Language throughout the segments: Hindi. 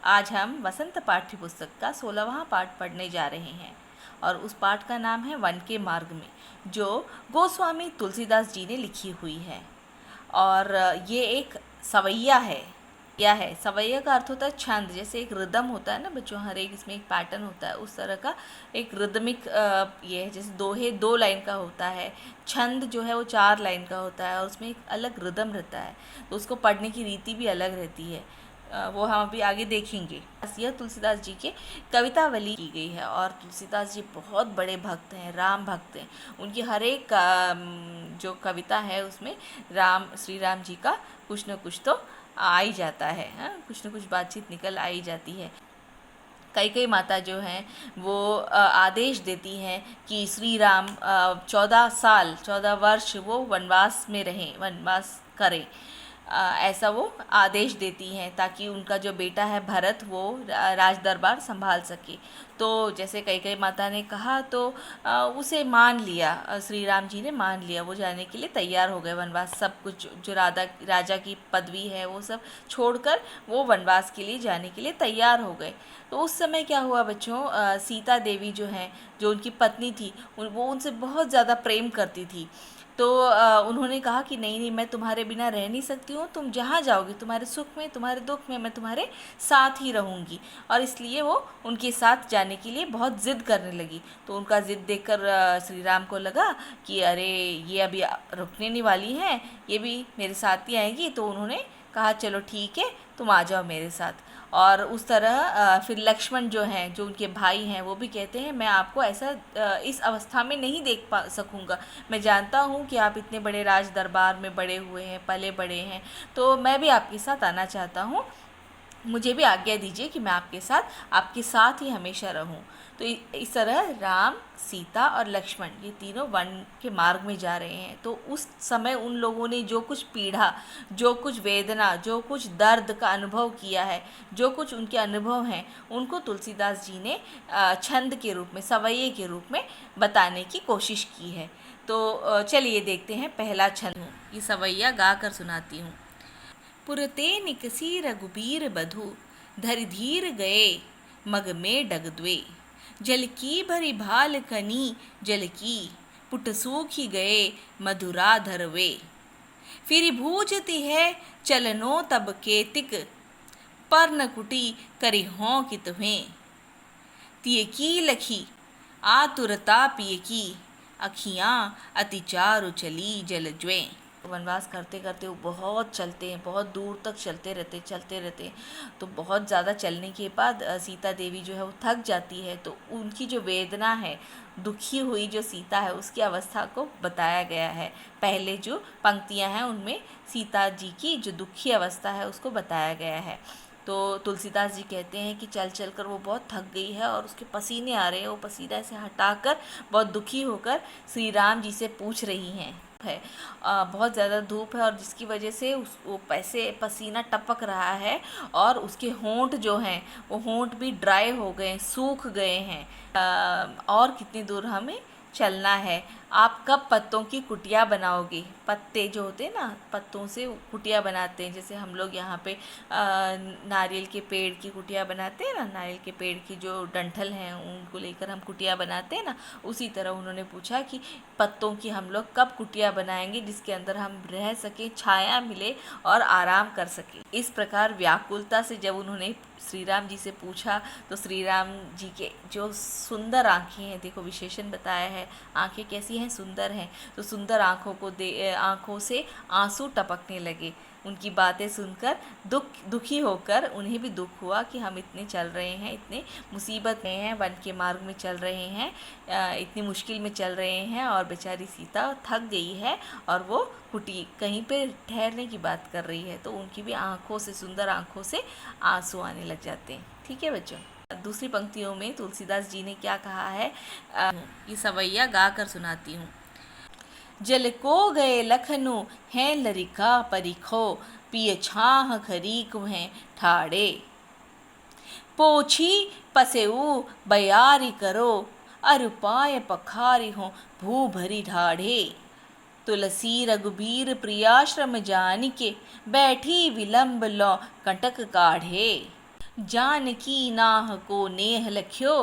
आज हम वसंत पाठ्य पुस्तक का 16वां पाठ पढ़ने जा रहे हैं और उस पाठ का नाम है वन के मार्ग में, जो गोस्वामी तुलसीदास जी ने लिखी हुई है। और ये एक सवैया है। क्या है सवैया? का अर्थ होता है छंद। जैसे एक रिदम होता है ना बच्चों, हर एक इसमें एक पैटर्न होता है, उस तरह का एक रिदमिक ये है। जैसे दोहे 2 लाइन का होता है, छंद जो है वो 4 लाइन का होता है और उसमें एक अलग रिदम रहता है, तो उसको पढ़ने की रीति भी अलग रहती है। वो हम अभी आगे देखेंगे। यह तुलसीदास जी के कवितावली की गई है और तुलसीदास जी बहुत बड़े भक्त हैं, राम भक्त हैं। उनकी हर एक जो कविता है उसमें श्री राम जी का कुछ न कुछ तो आ ही जाता है, कुछ न कुछ बातचीत निकल आई जाती है। कई माता जो हैं वो आदेश देती हैं कि श्री राम 14 वर्ष वो वनवास में रहें, वनवास करें। ऐसा वो आदेश देती हैं ताकि उनका जो बेटा है भरत वो राज दरबार संभाल सके। तो जैसे कई माता ने कहा तो उसे मान लिया, श्री राम जी ने मान लिया, वो जाने के लिए तैयार हो गए वनवास। सब कुछ जो राजा की पदवी है वो सब छोड़कर वो वनवास के लिए जाने के लिए तैयार हो गए। तो उस समय क्या हुआ बच्चों, सीता देवी जो हैं, जो उनकी पत्नी थी, वो उनसे बहुत ज़्यादा प्रेम करती थी। तो उन्होंने कहा कि नहीं मैं तुम्हारे बिना रह नहीं सकती हूँ, तुम जहाँ जाओगी, तुम्हारे सुख में तुम्हारे दुख में मैं तुम्हारे साथ ही रहूँगी। और इसलिए वो उनके साथ जाने के लिए बहुत ज़िद करने लगी। तो उनका ज़िद देखकर श्री राम को लगा कि अरे ये अभी रुकने नहीं वाली हैं, ये भी मेरे साथ ही आएगी। तो उन्होंने कहा चलो ठीक है, तुम आ जाओ मेरे साथ। और उस तरह फिर लक्ष्मण जो हैं, जो उनके भाई हैं, वो भी कहते हैं मैं आपको ऐसा इस अवस्था में नहीं देख पा सकूँगा। मैं जानता हूँ कि आप इतने बड़े राज दरबार में बड़े हुए हैं, पले बड़े हैं, तो मैं भी आपके साथ आना चाहता हूँ। मुझे भी आज्ञा दीजिए कि मैं आपके साथ ही हमेशा रहूं। तो इस तरह राम, सीता और लक्ष्मण ये तीनों वन के मार्ग में जा रहे हैं। तो उस समय उन लोगों ने जो कुछ पीड़ा, जो कुछ वेदना, जो कुछ दर्द का अनुभव किया है, जो कुछ उनके अनुभव हैं, उनको तुलसीदास जी ने छंद के रूप में, सवैये के रूप में बताने की कोशिश की है। तो चलिए देखते हैं पहला छंद। ये सवैया गा कर सुनाती हूँ। पुरते निकसी रघुबीर बधु, धरि धीर गए मग में डगद्वे। जल की भरी भाल कनी, जल की पुट सूखी गए मधुरा धरवे। फिर भूजती है चलनो तब केतिक, पर न कुटी करी हों कि तुम्हें। तिय की लखी आतुरता पिय की, अखियाँ अति चारु चली जलज्वे। वनवास करते करते वो बहुत चलते हैं, बहुत दूर तक चलते रहते हैं। तो बहुत ज़्यादा चलने के बाद सीता देवी जो है वो थक जाती है। तो उनकी जो वेदना है, दुखी हुई जो सीता है, उसकी अवस्था को बताया गया है। पहले जो पंक्तियां हैं उनमें सीता जी की जो दुखी अवस्था है उसको बताया गया है। तो तुलसीदास जी कहते हैं कि चल चल कर वो बहुत थक गई है और उसके पसीने आ रहे हैं। वो पसीना से हटाकर बहुत दुखी होकर श्री राम जी से पूछ रही हैं है बहुत ज़्यादा धूप है और जिसकी वजह से वो पसीना टपक रहा है और उसके होंठ जो हैं वो होंठ भी ड्राई हो गए, सूख गए हैं। और कितनी दूर हमें चलना है? आप कब पत्तों की कुटिया बनाओगे? पत्ते जो होते हैं ना, पत्तों से कुटिया बनाते हैं। जैसे हम लोग यहाँ पे नारियल के पेड़ की कुटिया बनाते हैं ना, नारियल के पेड़ की जो डंठल हैं उनको लेकर हम कुटिया बनाते हैं ना, उसी तरह उन्होंने पूछा कि पत्तों की हम लोग कब कुटिया बनाएंगे जिसके अंदर हम रह सकें, छाया मिले और आराम कर सकें। इस प्रकार व्याकुलता से जब उन्होंने श्री राम जी से पूछा तो श्री राम जी के जो सुंदर आँखें हैं, देखो विशेषण बताया है, आँखें कैसी हैं? सुंदर हैं। तो सुंदर आँखों से आंसू टपकने लगे। उनकी बातें सुनकर दुखी होकर उन्हें भी दुख हुआ कि हम इतने चल रहे हैं, इतने मुसीबत में हैं, वन के मार्ग में चल रहे हैं, इतनी मुश्किल में चल रहे हैं और बेचारी सीता थक गई है और वो कहीं पे ठहरने की बात कर रही है। तो उनकी भी आँखों से, सुंदर आँखों से आंसू आने लग जाते हैं। ठीक है बच्चों। दूसरी पंक्तियों में तुलसीदास जी ने क्या कहा है, ये सवैया गा कर सुनाती हूँ। जल को गए लखनु हैं लरिका परिखो, पिय छाह खरीक हैं ठाड़े। पोछी पसेऊ बयारी करो, अरुपाय पखारी हो भू भरी ढाढ़े। तुलसी रघुबीर प्रियाश्रम जानिके, बैठी विलंब लो कंटक काढ़े। जानकी नाह को नेह लख्यो,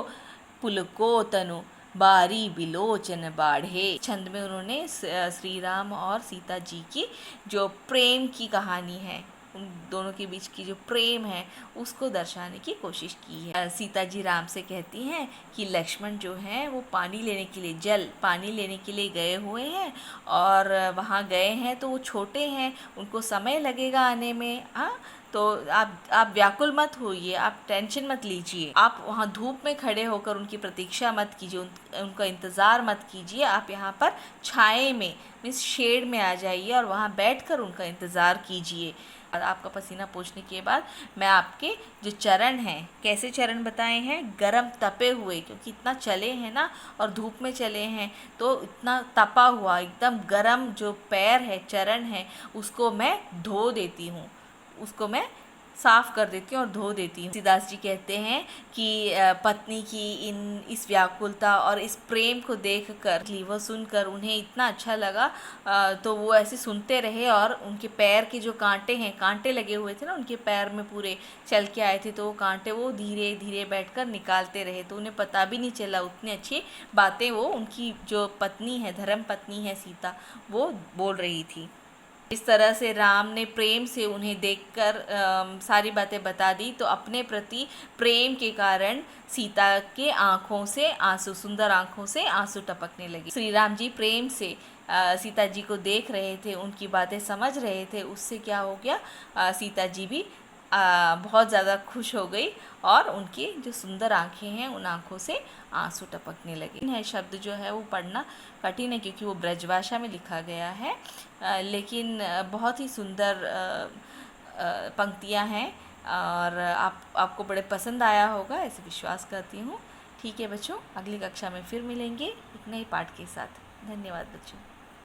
पुलको तनु बारी बिलोचन बाढ़े। छंद में उन्होंने श्री राम और सीता जी की जो प्रेम की कहानी है, उन दोनों के बीच की जो प्रेम है उसको दर्शाने की कोशिश की है। सीता जी राम से कहती हैं कि लक्ष्मण जो हैं वो पानी लेने के लिए पानी लेने के लिए गए हुए हैं, और वहाँ गए हैं तो वो छोटे हैं, उनको समय लगेगा आने में। हाँ, तो आप व्याकुल मत होइए, आप टेंशन मत लीजिए, आप वहाँ धूप में खड़े होकर उनकी प्रतीक्षा मत कीजिए, उनका इंतज़ार मत कीजिए। आप यहाँ पर छाए में, मीन्स शेड में आ जाइए और वहाँ बैठकर उनका इंतज़ार कीजिए। और आपका पसीना पोंछने के बाद मैं आपके जो चरण हैं, कैसे चरण बताए हैं, गरम तपे हुए, क्योंकि इतना चले हैं ना और धूप में चले हैं, तो इतना तपा हुआ एकदम गरम जो पैर है, चरण है, उसको मैं धो देती हूँ, उसको मैं साफ़ कर देती हूँ और धो देती हूँ। तुलसीदास जी कहते हैं कि पत्नी की इस व्याकुलता और इस प्रेम को देखकर, वो सुनकर उन्हें इतना अच्छा लगा, तो वो ऐसे सुनते रहे और उनके पैर के जो कांटे हैं, कांटे लगे हुए थे ना उनके पैर में, पूरे चल के आए थे, तो वो कांटे वो धीरे धीरे बैठकर निकालते रहे, तो उन्हें पता भी नहीं चला। उतनी अच्छी बातें वो उनकी जो पत्नी है, धर्म पत्नी है सीता, वो बोल रही थी। इस तरह से राम ने प्रेम से उन्हें देखकर सारी बातें बता दी, तो अपने प्रति प्रेम के कारण सीता के आँखों से आंसू, सुंदर आँखों से आंसू टपकने लगे। श्री राम जी प्रेम से सीता जी को देख रहे थे, उनकी बातें समझ रहे थे, उससे क्या हो गया, सीता जी भी बहुत ज़्यादा खुश हो गई और उनकी जो सुंदर आँखें हैं उन आँखों से आंसू टपकने लगे। यह शब्द जो है वो पढ़ना कठिन है क्योंकि वो ब्रजभाषा में लिखा गया है, लेकिन बहुत ही सुंदर पंक्तियाँ हैं और आपको बड़े पसंद आया होगा, ऐसे विश्वास करती हूँ। ठीक है बच्चों, अगली कक्षा में फिर मिलेंगे एक नए पाठ के साथ। धन्यवाद बच्चों।